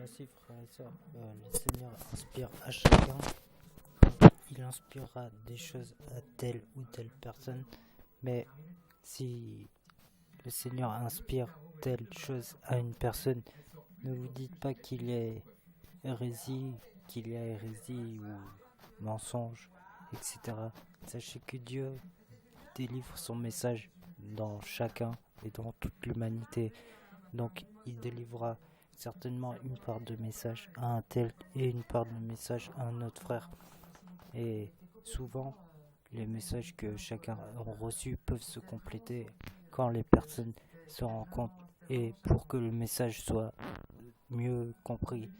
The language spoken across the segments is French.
Merci frères et sœurs. Le Seigneur inspire à chacun. Il inspirera des choses à telle ou telle personne. Mais si le Seigneur inspire telle chose à une personne, ne vous dites pas qu'il y a hérésie ou mensonge, etc. Sachez que Dieu délivre son message dans chacun et dans toute l'humanité. Donc il délivrera certainement une part de message à un tel et une part de message à un autre frère. Et souvent, les messages que chacun a reçus peuvent se compléter quand les personnes se rencontrent. Et pour que le message soit mieux compris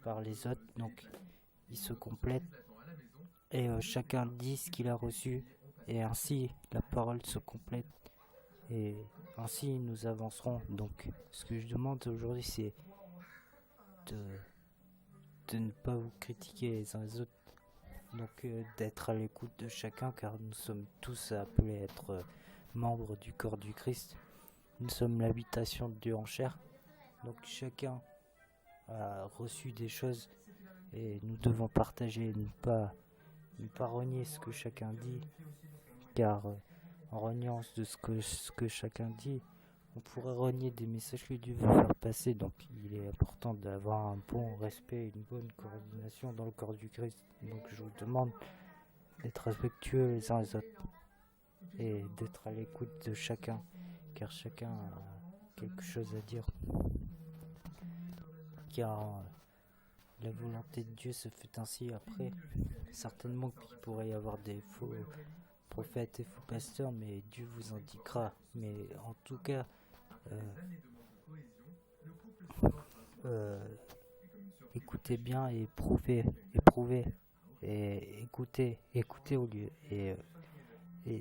par les autres, donc il se complète et chacun dit ce qu'il a reçu et ainsi la parole se complète et ainsi nous avancerons. Donc ce que je demande aujourd'hui c'est de, de ne pas vous critiquer les uns les autres, donc d'être à l'écoute de chacun car nous sommes tous appelés à être membres du corps du Christ. Nous sommes l'habitation de Dieu en chair, donc chacun a reçu des choses et nous devons partager, ne pas renier ce que chacun dit, car en reniant de ce que chacun dit, on pourrait renier des messages que Dieu veut faire passer. Donc il est important d'avoir un bon respect, une bonne coordination dans le corps du Christ. Donc je vous demande d'être respectueux les uns les autres et d'être à l'écoute de chacun, car chacun a quelque chose à dire. Car la volonté de Dieu se fait ainsi. Après, certainement qu'il pourrait y avoir des faux prophètes et faux pasteurs, mais Dieu vous indiquera. Mais en tout cas, écoutez bien et éprouvez et écoutez au lieu et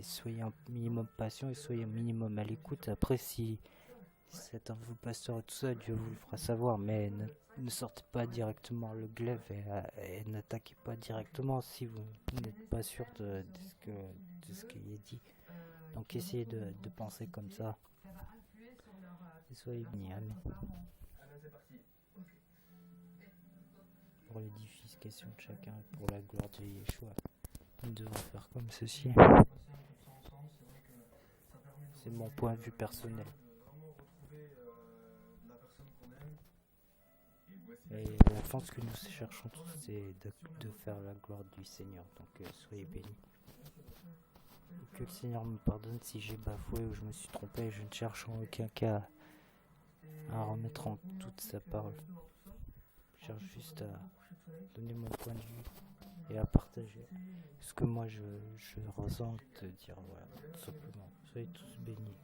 soyez un minimum patient et soyez un minimum à l'écoute. Après, si c'est un faux pasteur et tout ça, Dieu vous le fera savoir, mais ne sortez pas directement le glaive et n'attaquez pas directement si vous n'êtes pas sûr de ce qui est dit. Donc essayez de penser comme ça et soyez bénis. Amen. Pour l'édification de chacun et pour la gloire de Yeshua, nous devons faire comme ceci. C'est mon point de vue personnel. Et la chance que nous cherchons tous, c'est de faire la gloire du Seigneur. Donc soyez bénis. Que le Seigneur me pardonne si j'ai bafoué ou je me suis trompé. Je ne cherche en aucun cas à remettre en toute sa parole. Je cherche juste à donner mon point de vue et à partager ce que moi je ressens, de dire voilà, tout simplement. Soyez tous bénis.